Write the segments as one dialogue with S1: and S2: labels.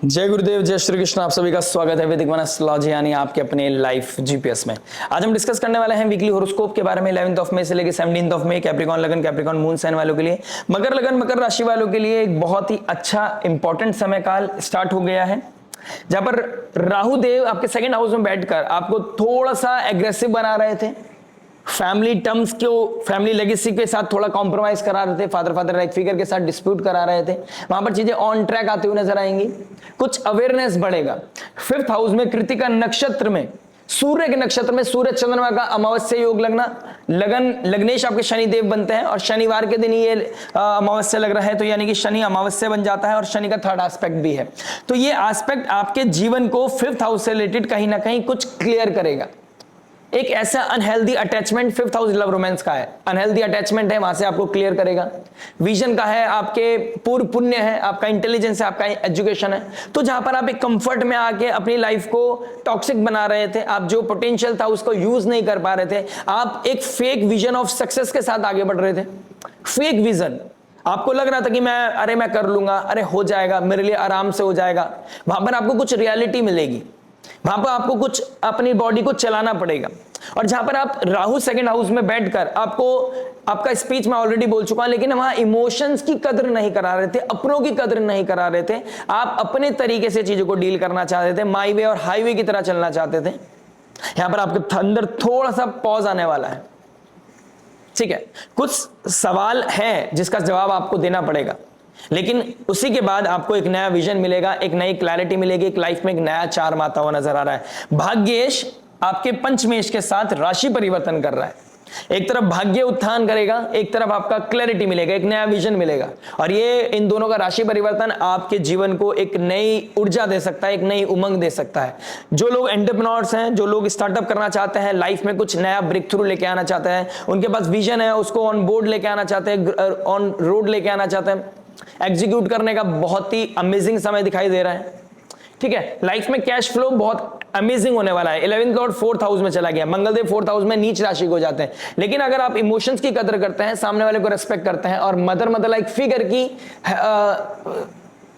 S1: जय गुरुदेव, जय श्री कृष्ण। आप सभी का स्वागत है वैदिक वन एस्ट्रोलॉजी यानी आपके अपने लाइफ जीपीएस में। आज हम डिस्कस करने वाले हैं वीकली हॉरोस्कोप के बारे में। 11 ऑफ मई से लेकर 17 ऑफ मई कैप्रिकॉन लगन, कैप्रिकॉन मून साइन वालों के लिए, मकर लगन, मकर राशि वालों के लिए एक बहुत ही अच्छा इंपॉर्टेंट समय काल स्टार्ट हो गया है, जहां पर राहु देव आपके सेकंड हाउस में बैठकर आपको थोड़ा सा एग्रेसिव बना रहे थे, फैमिली टर्म्स को, फैमिली लेगेसी के साथ थोड़ा कॉम्प्रोमाइज करा रहे थे, फादर राइट फिगर के साथ डिस्प्यूट करा रहे थे। वहां पर चीजें ऑन ट्रैक आती हुई नजर आएंगी, कुछ अवेयरनेस बढ़ेगा। 5th हाउस में कृतिका नक्षत्र में, सूर्य के नक्षत्र में सूर्य चंद्रमा का अमावस्या योग लगना, लग्नेश आपके शनि देव बनते हैं और शनिवार के दिन ही ये अमावस्या लग रहा है, तो यानी कि शनि अमावस्या बन जाता है और शनि का थर्ड एस्पेक्ट भी है। तो ये एस्पेक्ट आपके जीवन को 5th हाउस से रिलेटेड कहीं ना कहीं कुछ क्लियर करेगा। एक ऐसा unhealthy attachment 5th house love romance का है, अनहेल्दी अटैचमेंट है, वहां से आपको क्लियर करेगा। विजन का है, आपके पूर्व पुण्य है, आपका इंटेलिजेंस है, आपका एजुकेशन है। तो जहां पर आप एक कंफर्ट में आके अपनी लाइफ को टॉक्सिक बना रहे थे, आप जो पोटेंशियल था उसको यूज नहीं कर पा रहे थे, आप एक फेक विजन ऑफ सक्सेस के साथ आगे बढ़ रहे थे। फेक विजन, आपको लग रहा था कि मैं कर लूंगा, अरे हो जाएगा, मेरे लिए आराम से हो जाएगा। वहां पर आपको कुछ रियलिटी मिलेगी, वहां पर आपको कुछ अपनी बॉडी को चलाना पड़ेगा। और जहां पर आप राहु सेकंड हाउस में बैठकर आपको, आपका स्पीच मैं ऑलरेडी बोल चुका हूं, लेकिन वहां इमोशंस की कदर नहीं करा रहे थे, अपनों की कदर नहीं करा रहे थे। आप अपने तरीके से चीजों को डील करना चाहते थे, माई वे और हाईवे की तरह चलना चाहते थे। यहां पर आपके अंदर थोड़ा सा पॉज आने वाला है, ठीक है। कुछ सवाल है जिसका जवाब आपको देना पड़ेगा, लेकिन उसी के बाद आपको एक नया विजन मिलेगा, एक नई क्लैरिटी मिलेगी, एक लाइफ में एक नया चार्म आता हुआ नजर आ रहा है। भाग्येश आपके पंचमेश के साथ राशि परिवर्तन कर रहा है, एक तरफ भाग्य उत्थान करेगा, एक तरफ आपका क्लैरिटी मिलेगा, एक नया विजन मिलेगा। और ये इन दोनों का राशि परिवर्तन आपके जीवन को एक नई ऊर्जा दे सकता है, एक नई उमंग दे सकता है। जो लोग एंटरप्रेन्योर्स हैं, जो लोग स्टार्टअप करना चाहते हैं, लाइफ में कुछ नया ब्रेक थ्रू लेके आना चाहते हैं, उनके पास विजन है, उसको ऑन बोर्ड लेके आना चाहते हैं, ऑन रोड लेके आना चाहते हैं, एग्जीक्यूट करने का बहुत ही अमेजिंग समय दिखाई दे रहा है, ठीक है। लाइफ में कैश फ्लो बहुत अमेजिंग होने वाला है। 11th लॉर्ड 4th हाउस में चला गया, मंगलदेव 4th हाउस में नीच राशि को जाते हैं। लेकिन अगर आप इमोशंस की कदर करते हैं, सामने वाले को रेस्पेक्ट करते हैं और मदर लाइक फिगर की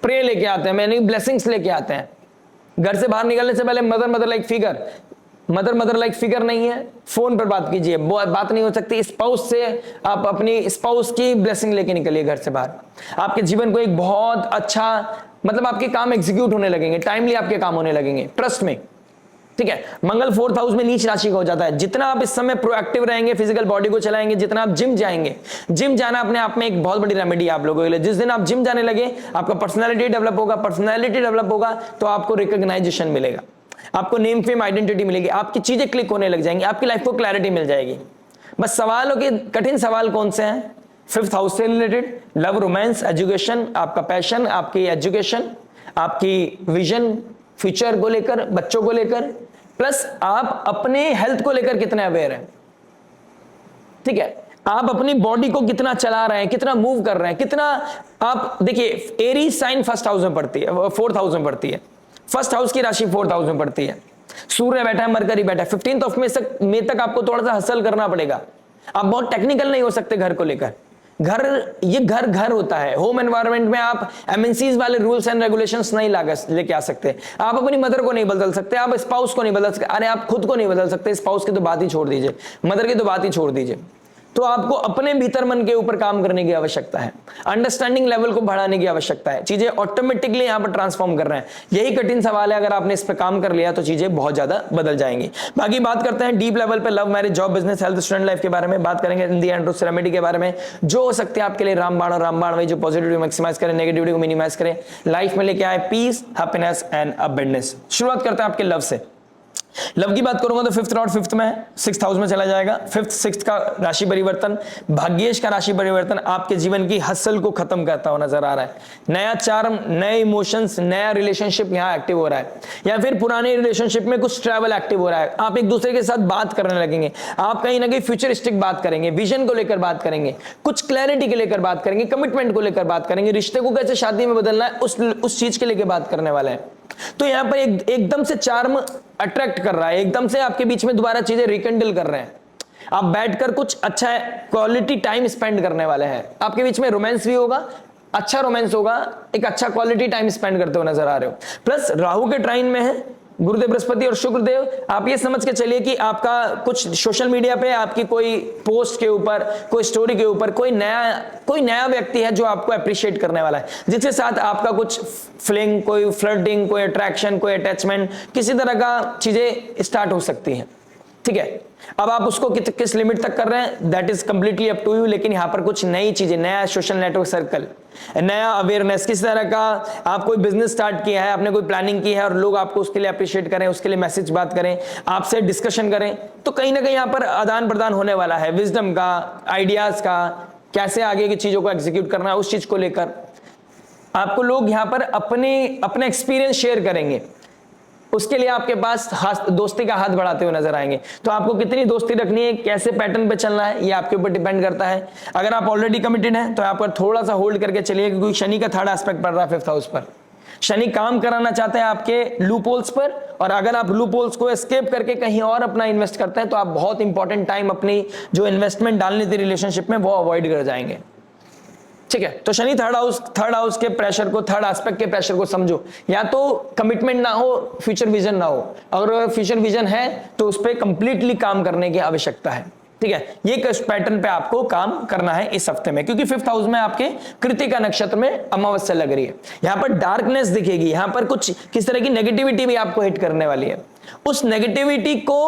S1: प्रे लेके आते हैं, यानी ब्लेसिंग्स लेके आते हैं, घर से बाहर निकलने से पहले mother like figure, mother like figure नहीं है, फोन पर बात कीजिए, बात नहीं हो सकती, स्पाउस से आप अपनी स्पाउस की ब्लेसिंग लेके निकलिए घर से बाहर। आपके जीवन को एक बहुत अच्छा, मतलब आपके काम एग्जीक्यूट होने लगेंगे, टाइमली आपके काम होने लगेंगे, ट्रस्ट में, ठीक है। मंगल 4th हाउस में नीच राशि का हो जाता है। जितना आप इस समय प्रोएक्टिव रहेंगे, फिजिकल बॉडी को चलाएंगे, जितना आप जिम जाएंगे, जिम जाना अपने आप में एक बहुत बड़ी रेमेडी है आप लोगों के लिए। जिस दिन आप जिम जाने लगे, आपका पर्सनैलिटी डेवलप होगा, पर्सनैलिटी डेवलप होगा तो आपको रिकॉग्नाइजेशन मिलेगा, आपको नेम फेम आइडेंटिटी मिलेगी, आपकी चीजें क्लिक होने लग जाएंगी, आपकी लाइफ को क्लैरिटी मिल जाएगी। बस सवालों के कठिन सवाल कौन से हैं? 5th हाउस से रिलेटेड, लव, रोमांस, एजुकेशन, आपका पैशन, आपकी एजुकेशन, आपकी विजन, फ्यूचर को लेकर, बच्चों को लेकर, प्लस आप अपने हेल्थ को लेकर कितने अवेयर हैं, ठीक है। आप अपनी बॉडी को कितना चला रहे हैं, कितना मूव कर रहे हैं, कितना आप देखिए, एरीज साइन 1st हाउस में पड़ती है, 4th हाउस में पड़ती है, 1st हाउस की राशि 4th हाउस में पड़ती है। सूर्य बैठा है, मरकरी बैठा है। 15th ऑफ मई तक आपको थोड़ा सा हसल करना पड़ेगा। आप बहुत टेक्निकल नहीं हो सकते घर को लेकर। ये घर होता है, होम एनवायरनमेंट में आप एमएनसीज वाले रूल्स एंड रेगुलेशंस नहीं लेके आ सकते। आप अपनी मदर को नहीं बदल सकते, आप स्पाउस को नहीं बदल सकते, अरे आप खुद को नहीं बदल सकते, स्पाउस की तो बात ही छोड़ दीजिए, मदर की तो बात ही छोड़ दीजिए। तो आपको अपने भीतर मन के ऊपर काम करने की आवश्यकता है, अंडरस्टैंडिंग लेवल को बढ़ाने की आवश्यकता है, चीजें ऑटोमेटिकली यहां पर ट्रांसफॉर्म कर रहे हैं। यही कठिन सवाल है, अगर आपने इस पर काम कर लिया तो चीजें बहुत ज्यादा बदल जाएंगी। बाकी बात करते हैं डीप लेवल पे, love, marriage, job, business, health, student life के बारे में बात करेंगे, इन दी एंड रेमेडी के बारे में, जो हो सकते हैं आपके लिए रामबाण और रामबाण वही, जो पॉजिटिविटी मैक्सिमाइज करें, नेगेटिविटी को मिनिमाइज करें, लाइफ में लेके आए पीस, हैप्पीनेस एंड अबंडेंस। शुरुआत करते हैं आपके लव से। लव की बात करूंगा तो 5th लॉर्ड 5th में 6th हाउस में चला जाएगा। 5th 6th का राशि परिवर्तन, भाग्येश का राशि परिवर्तन आपके जीवन की हसल को खत्म करता हुआ नजर आ रहा है। नया चार्म, नए इमोशंस, नया रिलेशनशिप यहाँ एक्टिव हो रहा है, या फिर पुराने रिलेशनशिप में कुछ ट्रैवल एक्टिव हो रहा है। आप एक दूसरे के साथ बात करने लगेंगे, आप कहीं ना कहीं फ्यूचरिस्टिक बात करेंगे, विजन को लेकर बात करेंगे, कुछ क्लैरिटी के लेकर बात करेंगे, कमिटमेंट को लेकर बात करेंगे, रिश्ते को कैसे शादी में बदलना है उस चीज के लेकर बात करने वाले हैं। तो यहां पर एकदम से चार्म अट्रैक्ट कर रहा है, एकदम से आपके बीच में दोबारा चीजें रिकंडल कर रहे हैं। आप बैठकर कुछ अच्छा क्वालिटी टाइम स्पेंड करने वाले हैं, आपके बीच में रोमांस भी होगा, अच्छा रोमांस होगा, एक अच्छा क्वालिटी टाइम स्पेंड करते हुए नजर आ रहे हो। प्लस राहु के ट्राइन में है गुरुदेव बृहस्पति और शुक्रदेव, आप ये समझ के चलिए कि आपका कुछ सोशल मीडिया पे आपकी कोई पोस्ट के ऊपर, कोई स्टोरी के ऊपर कोई नया व्यक्ति है जो आपको अप्रिशिएट करने वाला है, जिसके साथ आपका कुछ फ्लिंग, कोई फ्लर्टिंग, कोई अट्रैक्शन, कोई अटैचमेंट, किसी तरह का चीजें स्टार्ट हो सकती हैं। ठीक है, अब आप उसको किस लिमिट तक कर रहे हैं that is completely up to you, लेकिन यहां पर कुछ नई चीजें, नया सोशल नेटवर्क सर्कल, नया अवेयरनेस, किस तरह का आप कोई बिजनेस स्टार्ट किया है, आपने कोई प्लानिंग की है और लोग आपको उसके लिए अप्रिशिएट करें, उसके लिए मैसेज बात करें, आपसे डिस्कशन करें, तो कहीं ना कहीं यहां पर आदान प्रदान होने वाला है विजडम का, आइडियाज का, कैसे आगे की चीजों को एग्जीक्यूट करना है, उस चीज को लेकर आपको लोग यहां पर अपने एक्सपीरियंस शेयर करेंगे, उसके लिए आपके पास दोस्ती का हाथ बढ़ाते हुए नजर आएंगे। तो आपको कितनी दोस्ती रखनी है, कैसे पैटर्न पे चलना है, ये आपके ऊपर डिपेंड करता है। अगर आप ऑलरेडी कमिटेड हैं तो आप थोड़ा सा होल्ड करके चलिए, क्योंकि शनि का थर्ड एस्पेक्ट पड़ रहा है 5th हाउस पर। शनि काम कराना चाहते हैं आपके लूप होल्स पर, और अगर आप लूप होल्स को एस्केप करके कहीं और अपना इन्वेस्ट करते हैं तो आप बहुत इंपॉर्टेंट टाइम अपनी जो इन्वेस्टमेंट डालनी थी रिलेशनशिप में वो अवॉइड कर जाएंगे। ठीक है, तो शनि थर्ड हाउस के प्रेशर को, थर्ड एस्पेक्ट के प्रेशर को समझो। या तो कमिटमेंट ना हो, फ्यूचर विजन ना हो, अगर फ्यूचर विजन है तो उस पर कंप्लीटली काम करने की आवश्यकता है। ठीक है, ये पैटर्न पे आपको काम करना है इस हफ्ते में, क्योंकि 5th हाउस में आपके कृतिका नक्षत्र में अमावस्या लग रही है। यहां पर डार्कनेस दिखेगी, यहां पर कुछ किस तरह की नेगेटिविटी भी आपको हिट करने वाली है। उस नेगेटिविटी को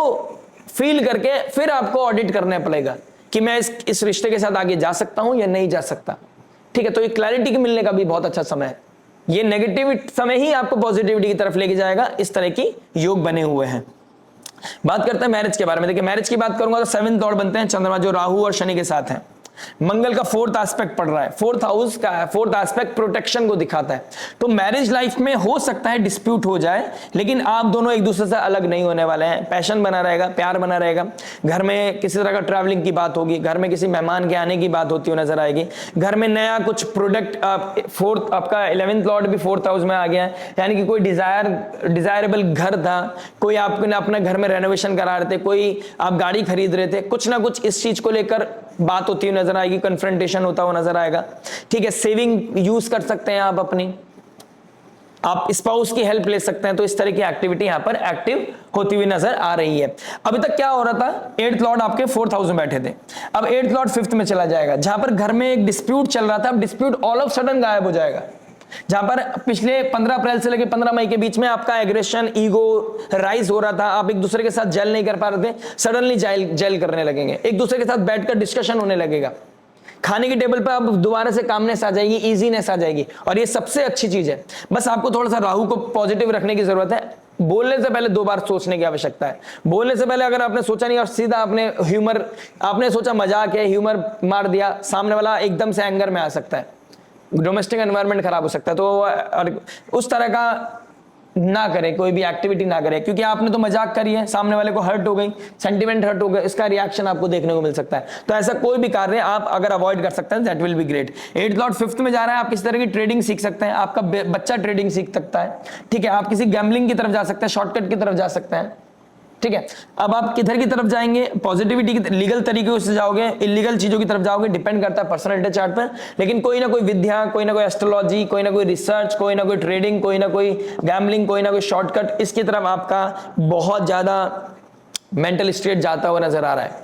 S1: फील करके फिर आपको ऑडिट करना पड़ेगा कि मैं इस रिश्ते के साथ आगे जा सकता हूं या नहीं जा सकता। ठीक है, तो ये क्लैरिटी के मिलने का भी बहुत अच्छा समय है। ये नेगेटिव समय ही आपको पॉजिटिविटी की तरफ लेके जाएगा, इस तरह की योग बने हुए हैं। बात करते हैं मैरिज के बारे में। देखिए, मैरिज की बात करूंगा तो 7th लॉर्ड बनते हैं चंद्रमा, जो राहु और शनि के साथ हैं। मंगल का 4th एस्पेक्ट पड़ रहा है, 4th हाउस का 4th एस्पेक्ट प्रोटेक्शन को दिखाता है। तो मैरिज लाइफ में हो सकता है डिस्प्यूट हो जाए, लेकिन आप दोनों एक दूसरे से अलग नहीं होने वाले हैं। पैशन बना रहेगा, प्यार बना रहेगा। घर में किसी तरह का ट्रैवलिंग की बात होगी, घर में किसी मेहमान के आने की बात होती हुई नजर आएगी, घर में नया कुछ प्रोडक्ट, फोर्थ आपका 11th लॉर्ड भी 4th हाउस में आ गया है, यानी कि कोई डिजायरेबल घर था, कोई आपने अपने घर में रेनोवेशन करा रहे थे, कोई आप गाड़ी खरीद रहे थे, कुछ ना कुछ इस चीज को लेकर बात होती हुई नजर आएगी, कन्फ्रंटेशन होता हुआ नजर आएगा। ठीक है, सेविंग यूज कर सकते हैं आप अपनी, आप स्पाउस की हेल्प ले सकते हैं। तो इस तरह की एक्टिविटी यहां पर एक्टिव होती हुई नजर आ रही है। अभी तक क्या हो रहा था, 8th लॉर्ड आपके 4th हाउस में बैठे थे, अब 8th लॉर्ड 5th में चला जाएगा, जहां पर घर में एक डिस्प्यूट चल रहा था, अब डिस्प्यूट ऑल ऑफ सडन गायब हो जाएगा। जहां पर पिछले 15 अप्रैल से लेकर 15 मई के बीच में आपका एग्रेशन, ईगो राइज हो रहा था, आप एक दूसरे के साथ जेल नहीं कर पा रहे थे, सडनली जेल करने लगेंगे, एक दूसरे के साथ बैठकर डिस्कशन होने लगेगा, खाने की टेबल पर अब दोबारा से कामनेस आ जाएगी, इजीनेस आ जाएगी, और ये सबसे अच्छी चीज है। बस आपको थोड़ा सा राहु को पॉजिटिव रखने की जरूरत है। बोलने से पहले 2 बार सोचने की आवश्यकता है। बोलने से पहले अगर आपने सोचा नहीं और सीधा आपने सोचा मजाक है, ह्यूमर मार दिया, सामने वाला एकदम से एंगर में आ सकता है, डोमेस्टिक एनवायरनमेंट खराब हो सकता है। तो और उस तरह का ना करें, कोई भी एक्टिविटी ना करें, क्योंकि आपने तो मजाक करी है, सामने वाले को हर्ट हो गई, सेंटिमेंट हर्ट हो गया, इसका रिएक्शन आपको देखने को मिल सकता है। तो ऐसा कोई भी कार्य आप अगर अवॉइड कर सकते हैं that will be great. 8th Lord 5th में जा रहा है, आप किस तरह की ट्रेडिंग सीख सकते हैं, आपका बच्चा ट्रेडिंग सीख सकता है। ठीक है, आप किसी गैम्बलिंग की तरफ जा सकते हैं, शॉर्टकट की तरफ जा सकते हैं। ठीक है, अब आप किधर की तरफ जाएंगे, पॉजिटिविटी की, लीगल तरीके से जाओगे, इलीगल चीजों की तरफ जाओगे, डिपेंड करता है पर्सनालिटी चार्ट पर। लेकिन कोई ना कोई विद्या, कोई ना कोई एस्ट्रोलॉजी, कोई ना कोई रिसर्च, कोई ना कोई ट्रेडिंग, कोई ना कोई गैम्बलिंग, कोई ना कोई शॉर्टकट, इसकी तरफ आपका बहुत ज्यादा मेंटल स्टेट जाता हुआ नजर आ रहा है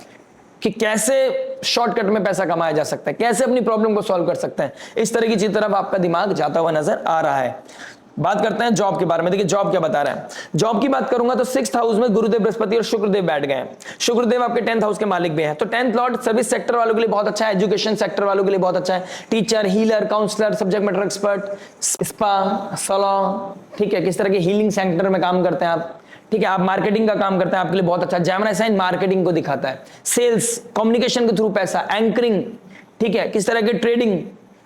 S1: कि कैसे शॉर्टकट में पैसा कमाया जा सकता है, कैसे अपनी प्रॉब्लम को सॉल्व कर सकते हैं। इस तरह की चीज तरफ आपका दिमाग जाता हुआ नजर आ रहा है। बात करते हैं जॉब के बारे में। देखिए, जॉब क्या बता रहा है। जॉब की बात करूंगा तो 6th हाउस में गुरुदेव बृहस्पति और शुक्रदेव बैठ गए हैं। शुक्रदेव आपके 10th हाउस के मालिक भी हैं, तो 10th लॉर्ड सर्विस सेक्टर वालों के लिए बहुत अच्छा है, एजुकेशन सेक्टर वालों के लिए बहुत अच्छा है, teacher, healer, counsellor, subject matter expert, spa, salon, ठीक है, किस तरह के हीलिंग सेक्टर में काम करते हैं आप, ठीक है, आप मार्केटिंग का काम करते हैं, आपके लिए बहुत अच्छा। जेमिनी साइन मार्केटिंग को दिखाता है, सेल्स, कम्युनिकेशन के थ्रू पैसा, एंकरिंग, ठीक है, किस तरह के ट्रेडिंग,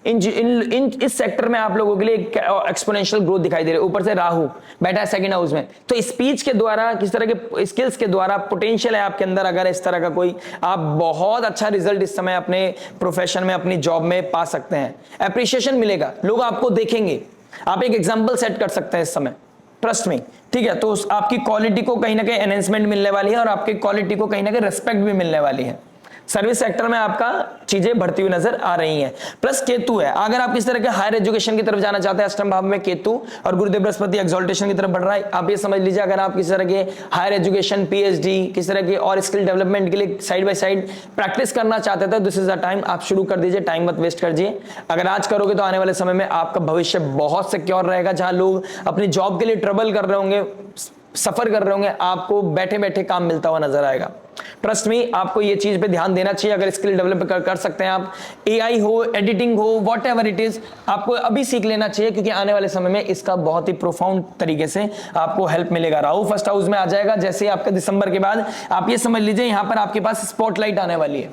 S1: इस सेक्टर में आप लोगों के लिए एक्सपोनेंशियल ग्रोथ दिखाई दे रही है। ऊपर से राहु बैठा है 2nd हाउस में, तो स्पीच के द्वारा, किस तरह के स्किल्स के द्वारा पोटेंशियल है आपके अंदर, अगर इस तरह का कोई, आप बहुत अच्छा रिजल्ट इस समय अपने प्रोफेशन में, अपनी जॉब में पा सकते हैं। एप्रिसिएशन मिलेगा, लोग आपको देखेंगे, आप एक एग्जाम्पल सेट कर सकते हैं इस समय, ट्रस्ट में। ठीक है, तो आपकी क्वालिटी को कहीं ना कहीं एनहेंसमेंट मिलने वाली है और आपकी क्वालिटी को कहीं ना कहीं रेस्पेक्ट भी मिलने वाली है। सर्विस सेक्टर में आपका चीजें बढ़ती हुई नजर आ रही हैं। प्लस केतु है, अगर आप किस तरह के हायर एजुकेशन की तरफ जाना चाहते हैं, अष्टम भाव में केतु और गुरुदेव बृहस्पति एक्सॉल्टेशन की तरफ बढ़ रहा है। आप ये समझ लीजिए, अगर आप किस तरह के हायर एजुकेशन, पीएचडी, किस तरह के और स्किल डेवलपमेंट के लिए साइड बाय साइड प्रैक्टिस करना चाहते थे, दिस इज द टाइम, आप शुरू कर दीजिए, टाइम मत वेस्ट करिए। अगर आज करोगे तो आने वाले समय में आपका भविष्य बहुत सिक्योर रहेगा। जहां लोग अपनी जॉब के लिए ट्रबल कर रहे होंगे, सफर कर रहे होंगे, आपको बैठे बैठे काम मिलता हुआ नजर आएगा। ट्रस्ट मी, आपको ये चीज पे ध्यान देना चाहिए। अगर स्किल डेवलप कर सकते हैं आप, एआई हो, एडिटिंग हो, वॉट एवर इट इज, आपको अभी सीख लेना चाहिए, क्योंकि आने वाले समय में इसका बहुत ही प्रोफाउंड तरीके से आपको हेल्प मिलेगा। राहु फर्स्ट हाउस में आ जाएगा जैसे ही आपका दिसंबर के बाद, आप ये समझ लीजिए यहां पर आपके पास स्पॉटलाइट आने वाली है।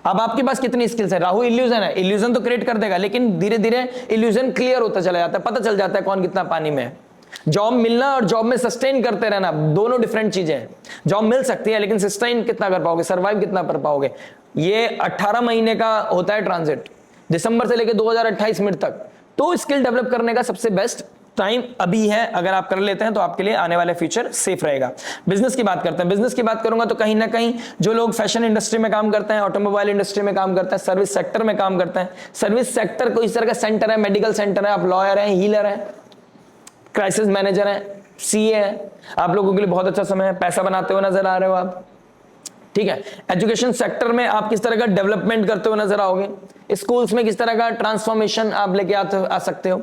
S1: अब आपके पास कितनी स्किल्स है, राहु इल्यूजन है, इल्यूजन तो क्रिएट कर देगा, लेकिन धीरे धीरे इल्यूजन क्लियर होता चला जाता है, पता चल जाता है कौन कितना पानी में है। जॉब मिलना और जॉब में सस्टेन करते रहना दोनों डिफरेंट चीजें हैं। जॉब मिल सकती है, लेकिन सस्टेन कितना कर पाओगे, सर्वाइव कितना कर पाओगे। ये 18 महीने का होता है ट्रांजिट, दिसंबर से लेकर 2028 मिनट तक। तो स्किल डेवलप करने का सबसे बेस्ट टाइम अभी है। अगर आप कर लेते हैं तो आपके लिए आने वाले फ्यूचर सेफ रहेगा। बिजनेस की बात करते हैं, बिजनेस की बात करूंगा तो कहीं ना कहीं जो लोग फैशन इंडस्ट्री में काम करते हैं, ऑटोमोबाइल इंडस्ट्री में काम करते हैं, सर्विस सेक्टर में काम करते हैं, सर्विस सेक्टर को इस तरह का सेंटर है, मेडिकल सेंटर है, आप लॉयर हैं, हीलर हैं, क्राइसिस मैनेजर हैं, सीए हैं, आप लोगों के लिए बहुत अच्छा समय है। पैसा बनाते हुए नजर आ रहे हो आप, ठीक है। एजुकेशन सेक्टर में आप किस तरह का डेवलपमेंट करते हुए नजर आओगे, स्कूल्स में किस तरह का ट्रांसफॉर्मेशन आप लेके आ सकते हो।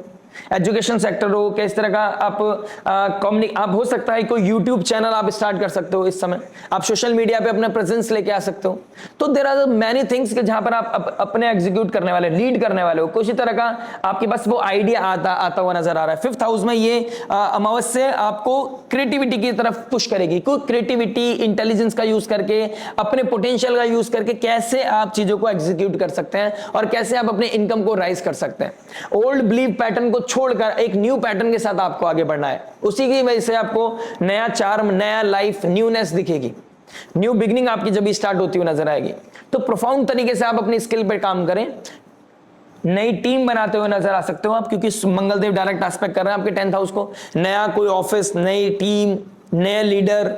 S1: एजुकेशन सेक्टर हो, किस तरह का आप हो सकता है कोई यूट्यूब चैनल आप स्टार्ट कर सकते हो इस समय, आप सोशल मीडिया पे अपना प्रेजेंस लेके आ सकते हो। तो देयर आर मैनी थिंग्स के जहां पर आप अपने एग्जीक्यूट करने वाले, लीड करने वाले हो, किसी तरह का आपके पास वो आइडिया आता हुआ नजर आ रहा है। फिफ्थ हाउस में ये अमावस्या आपको क्रिएटिविटी की तरफ पुश करेगी। कोई क्रिएटिविटी, इंटेलिजेंस का यूज करके, अपने पोटेंशियल का यूज करके कैसे आप चीजों को एग्जीक्यूट कर सकते हैं और कैसे आप अपने इनकम को राइज कर सकते हैं। ओल्ड बिलीव पैटर्न को छोड़कर एक न्यू पैटर्न के साथ आपको आगे बढ़ना है। उसी की वजह से आपको नया चार्म, नया लाइफ, न्यूनेस दिखेगी, न्यू बिगनिंग आपकी जब स्टार्ट होती हुई नजर आएगी। तो प्रोफाउंड तरीके से आप अपनी स्किल पर काम करें, नई टीम बनाते हुए नजर आ सकते हो आप, क्योंकि मंगलदेव डायरेक्ट एस्पेक्ट कर रहे हैं आपके 10th हाउस को। नया कोई ऑफिस, नई टीम, नए लीडर,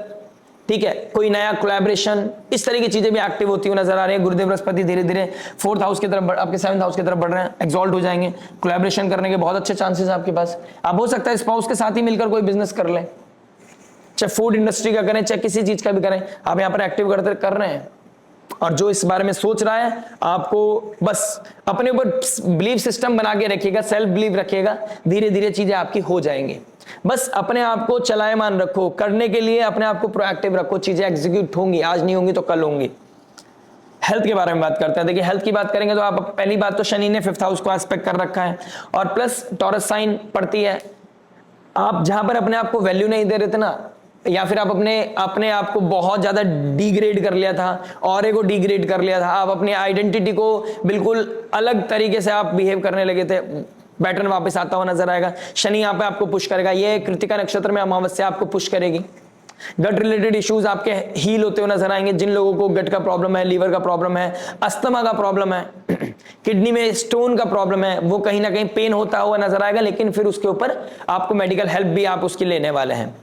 S1: ठीक है, कोई नया कोलैबोरेशन, इस तरह की चीजें भी एक्टिव होती हुई नजर आ रही है। गुरुदेव बृहस्पति धीरे धीरे 4th हाउस की तरफ, आपके 7th हाउस की तरफ बढ़ रहे हैं, एक्सॉल्ट हो जाएंगे। कोलैबोरेशन करने के बहुत अच्छे चांसेस आपके पास। आप हो सकता है स्पाउस के साथ ही मिलकर कोई बिजनेस कर लें, चाहे फूड इंडस्ट्री का करें, चाहे किसी चीज का भी करें, आप यहां पर एक्टिव कर रहे हैं। और जो इस बारे में सोच रहा है, आपको बस अपने ऊपर बिलीफ सिस्टम बना के रखिएगा, सेल्फ बिलीव रखिएगा, धीरे धीरे चीजें आपकी हो जाएंगी। बस अपने आप को चलायमान रखो, करने के लिए अपने आप को प्रोएक्टिव रखो, चीजें एग्जीक्यूट होंगी, आज नहीं होंगी तो कल होंगी। हेल्थ के बारे में बात करते हैं। देखिए हेल्थ की बात करेंगे तो आप, पहली बात तो शनि ने 5th हाउस को एस्पेक्ट कर रखा है, और प्लस टॉरस साइन पड़ती है। आप जहां पर अपने आप को वैल्यू नहीं दे रहे थे ना, या फिर आप अपने आप को बहुत ज्यादा डिग्रेड कर लिया था, और को डिग्रेड कर लिया था, आप अपनी आइडेंटिटी को बिल्कुल अलग तरीके से आप बिहेव करने लगे थे, पैटर्न वापस आता हुआ नजर आएगा। शनि यहाँ पे आपको पुश करेगा। ये कृतिका नक्षत्र में अमावस्या आपको पुश करेगी। गट रिलेटेड इश्यूज आपके हील होते हुए नजर आएंगे। जिन लोगों को गट का प्रॉब्लम है, लीवर का प्रॉब्लम है, अस्थमा का प्रॉब्लम है, किडनी में स्टोन का प्रॉब्लम है, वो कहीं ना कहीं पेन होता हुआ नजर आएगा, लेकिन फिर उसके ऊपर आपको मेडिकल हेल्प भी आप उसकी लेने वाले हैं।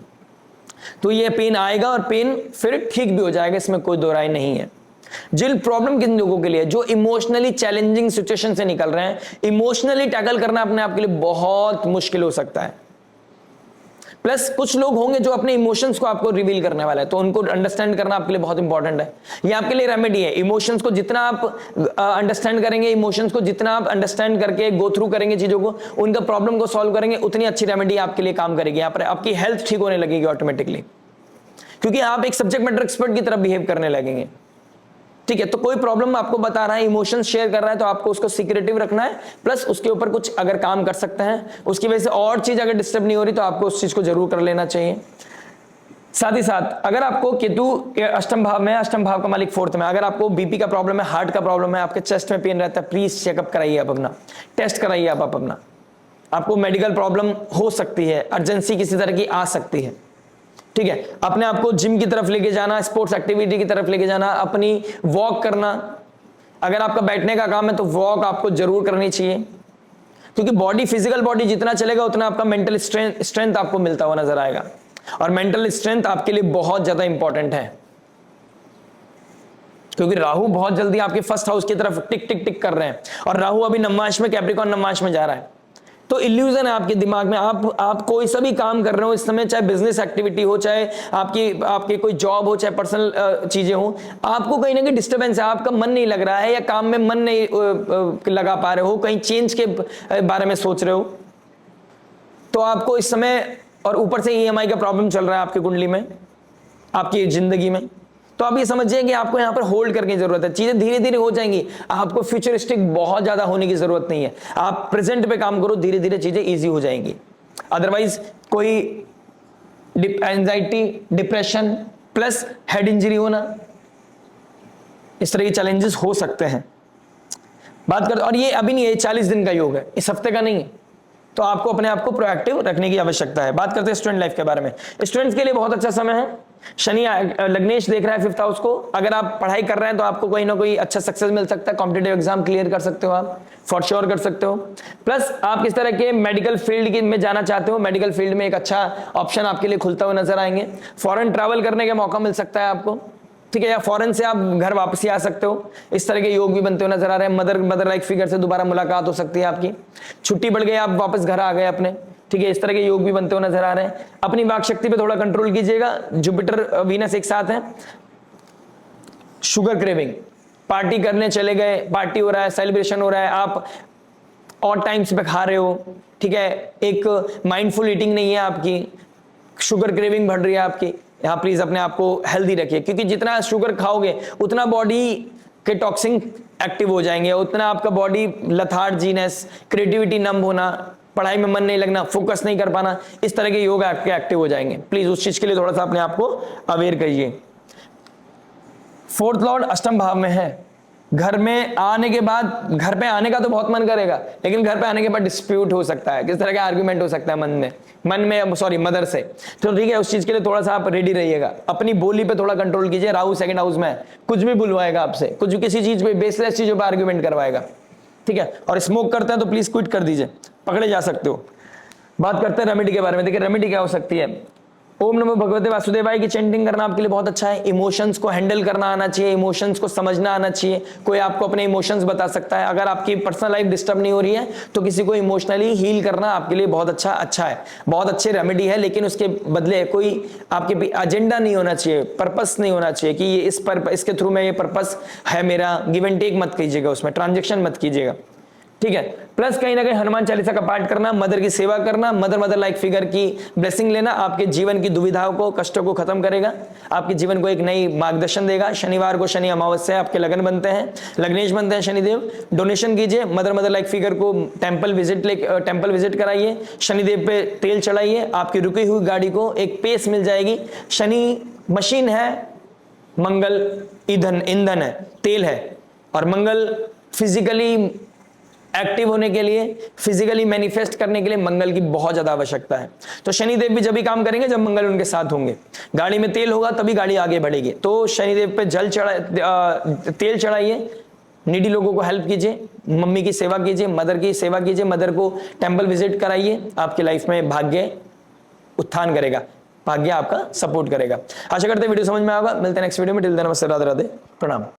S1: तो ये पेन आएगा और पेन फिर ठीक भी हो जाएगा, इसमें कोई दो राय नहीं है। जिन प्रॉब्लम किन लोगों के लिए जो इमोशनली चैलेंजिंग सिचुएशन से निकल रहे हैं, इमोशनली टैकल करना अपने आप के लिए बहुत मुश्किल हो सकता है। प्लस कुछ लोग होंगे जो अपने इमोशंस को आपको रिवील करने वाले हैं, तो उनको अंडरस्टैंड करना आपके लिए बहुत इंपॉर्टेंट है। ये आपके लिए रेमेडी है। इमोशंस को जितना आप अंडरस्टैंड करेंगे, इमोशंस को जितना आप अंडरस्टैंड करके गो थ्रू करेंगे चीजों को, उनका प्रॉब्लम को सॉल्व करेंगे, उतनी अच्छी रेमेडी आपके लिए काम करेगी। यहाँ पर आपकी हेल्थ ठीक होने लगेगी ऑटोमेटिकली, क्योंकि आप एक सब्जेक्ट मैटर एक्सपर्ट की तरफ बिहेव करने लगेंगे। ठीक है, तो कोई प्रॉब्लम आपको बता रहा है, इमोशंस शेयर कर रहा है, तो आपको उसको सीक्रेटिव रखना है। प्लस उसके ऊपर कुछ अगर काम कर सकते हैं, उसकी वजह से और चीज अगर डिस्टर्ब नहीं हो रही, तो आपको उस चीज को जरूर कर लेना चाहिए। साथ ही साथ अगर आपको केतु अष्टम भाव में, अष्टम भाव का मालिक 4th में, अगर आपको बीपी का प्रॉब्लम है, हार्ट का प्रॉब्लम है, आपके चेस्ट में पेन रहता है, प्लीज चेकअप कराइए आप अपना, टेस्ट कराइए आप अपना। आपको मेडिकल प्रॉब्लम हो सकती है, अर्जेंसी किसी तरह की आ सकती है। ठीक है, अपने आप को जिम की तरफ लेके जाना, स्पोर्ट्स एक्टिविटी की तरफ लेके जाना, अपनी वॉक करना। अगर आपका बैठने का काम है तो वॉक आपको जरूर करनी चाहिए, क्योंकि बॉडी, फिजिकल बॉडी जितना चलेगा उतना आपका मेंटल स्ट्रेंथ आपको मिलता हुआ नजर आएगा, और मेंटल स्ट्रेंथ आपके लिए बहुत ज्यादा इंपॉर्टेंट है। क्योंकि राहु बहुत जल्दी आपके फर्स्ट हाउस की तरफ टिक टिक टिक कर रहे हैं और राहु अभी नवमांश में, कैप्रिकॉर्न नवमांश में जा रहा है। तो इल्यूजन है आपके दिमाग में, आप कोई सा भी काम कर रहे हो इस समय, चाहे बिजनेस एक्टिविटी हो, चाहे आपकी कोई जॉब हो, चाहे पर्सनल चीजें हो, आपको कहीं ना कहीं डिस्टर्बेंस है, आपका मन नहीं लग रहा है या काम में मन नहीं लगा पा रहे हो, कहीं चेंज के बारे में सोच रहे हो, तो आपको इस समय, और ऊपर से ईएमआई का प्रॉब्लम चल रहा है आपकी कुंडली में, आपकी जिंदगी में, तो आप ये समझिए कि आपको यहां पर होल्ड करने की जरूरत है। चीजें धीरे धीरे हो जाएंगी, आपको फ्यूचरिस्टिक बहुत ज्यादा होने की जरूरत नहीं है, आप प्रेजेंट पे काम करो, धीरे धीरे चीजें इजी हो जाएंगी। अदरवाइज कोई anxiety, depression plus head injury होना, इस तरह के चैलेंजेस हो सकते हैं। बात करते, और ये अभी नहीं है, 40 दिन का योग है, इस हफ्ते का नहीं है, तो आपको अपने आप को प्रोएक्टिव रखने की आवश्यकता है। बात करते हैं स्टूडेंट लाइफ के बारे में। स्टूडेंट्स के लिए बहुत अच्छा समय है। शनि लग्नेश देख रहा है 5th हाउस को। अगर आप पढ़ाई कर रहे हैं तो आपको कोई ना कोई अच्छा सक्सेस मिल सकता है, कॉम्पिटिटिव एग्जाम क्लियर कर सकते हो, आप फॉर श्योर कर सकते हो। प्लस आप किस तरह के मेडिकल फील्ड में जाना चाहते हो, मेडिकल फील्ड में एक अच्छा ऑप्शन आपके लिए खुलता हुआ नजर आएंगे। फॉरेन ट्रैवल करने का मौका मिल सकता है आपको, ठीक है, या फॉरेन से आप घर वापसी आ सकते हो, इस तरह के योग भी बनते हुए नजर आ रहे हैं। मदर लाइक फिगर से दोबारा मुलाकात हो सकती है आपकी, छुट्टी बढ़ गई, आप वापस घर आ गए अपने, ठीक है, इस तरह के योग भी बनते हुए नजर आ रहे हैं। अपनी वाक शक्ति पे थोड़ा कंट्रोल कीजिएगा, जुपिटर वीनस एक साथ है। शुगर क्रेविंग, पार्टी करने चले गए, पार्टी हो रहा है, सेलिब्रेशन हो रहा है, आप ऑड टाइम्स पे खा रहे हो, ठीक है, एक माइंडफुल ईटिंग नहीं है आपकी, शुगर क्रेविंग बढ़ रही है आपकी, यहाँ प्लीज अपने आप को हेल्दी रखिए, क्योंकि जितना शुगर खाओगे उतना बॉडी के टॉक्सिन एक्टिव हो जाएंगे, उतना आपका बॉडी लथार्जीनेस, क्रिएटिविटी नम होना, पढ़ाई में मन नहीं लगना, फोकस नहीं कर पाना, इस तरह के योग आपके एक्टिव हो जाएंगे। प्लीज उस चीज के लिए थोड़ा सा अपने आप को अवेयर करिए। 4th लॉर्ड अष्टम भाव में है। घर में आने के बाद, घर पे आने का तो बहुत मन करेगा, लेकिन घर पे आने के बाद डिस्प्यूट हो सकता है, किस तरह का आर्गुमेंट हो सकता है मन में सॉरी मदर से, तो ठीक है, उस चीज के लिए थोड़ा सा आप रेडी रहिएगा। अपनी बोली पे थोड़ा कंट्रोल कीजिए, राहु 2nd हाउस में है, कुछ भी बुलवाएगा आपसे, कुछ किसी चीज पे, बेसलेस चीजों पर आर्गुमेंट करवाएगा, ठीक है। और स्मोक करते हैं तो प्लीज क्विट कर दीजिए, पकड़े जा सकते हो। बात करते हैं रेमेडी के बारे में। देखिए रेमेडी क्या हो सकती है। ओम नमो भगवते वासुदेवाय की चैंटिंग करना आपके लिए बहुत अच्छा है। इमोशंस को हैंडल करना आना चाहिए, इमोशंस को समझना आना चाहिए। कोई आपको अपने इमोशंस बता सकता है। अगर आपकी पर्सनल लाइफ डिस्टर्ब नहीं हो रही है तो किसी को इमोशनली हील करना आपके लिए बहुत अच्छा है, बहुत अच्छी रेमेडी है। लेकिन उसके बदले कोई आपके एजेंडा नहीं होना चाहिए, पर्पस नहीं होना चाहिए कि ये इसके थ्रू में ये पर्पस है मेरा। गिव एंड टेक मत कीजिएगा, उसमें ट्रांजेक्शन मत कीजिएगा, ठीक है। प्लस कहीं ना कहीं हनुमान चालीसा का पाठ करना, मदर की सेवा करना, मदर लाइक फिगर की ब्लेसिंग लेना आपके जीवन की दुविधाओं को, कष्टों को खत्म करेगा, आपके जीवन को एक नई मार्गदर्शन देगा। शनिवार को शनि अमावस्या आपके लगन बनते हैं, लग्नेश बनते हैं शनिदेव। डोनेशन कीजिए, मदर लाइक फिगर को टेंपल विजिट कराइए, शनिदेव पे तेल चढ़ाइए, आपकी रुकी हुई गाड़ी को एक पेस मिल जाएगी। शनि मशीन है, मंगल ईंधन है, तेल है, और मंगल फिजिकली एक्टिव होने के लिए, फिजिकली मैनिफेस्ट करने के लिए मंगल की बहुत ज्यादा आवश्यकता है। तो शनिदेव भी जब भी काम करेंगे जब मंगल उनके साथ होंगे। गाड़ी में तेल होगा तभी गाड़ी आगे बढ़ेगी। तो शनिदेव पे तेल चढ़ाइए, नीडी लोगों को हेल्प कीजिए, मम्मी की सेवा कीजिए, मदर की सेवा कीजिए, मदर को टेंपल विजिट कराइए। आपकी लाइफ में भाग्य उत्थान करेगा, भाग्य आपका सपोर्ट करेगा। आशा करते हैं वीडियो समझ में आएगा। मिलते हैं नेक्स्ट वीडियो में। टिल देन नमस्ते, राधे राधे, प्रणाम।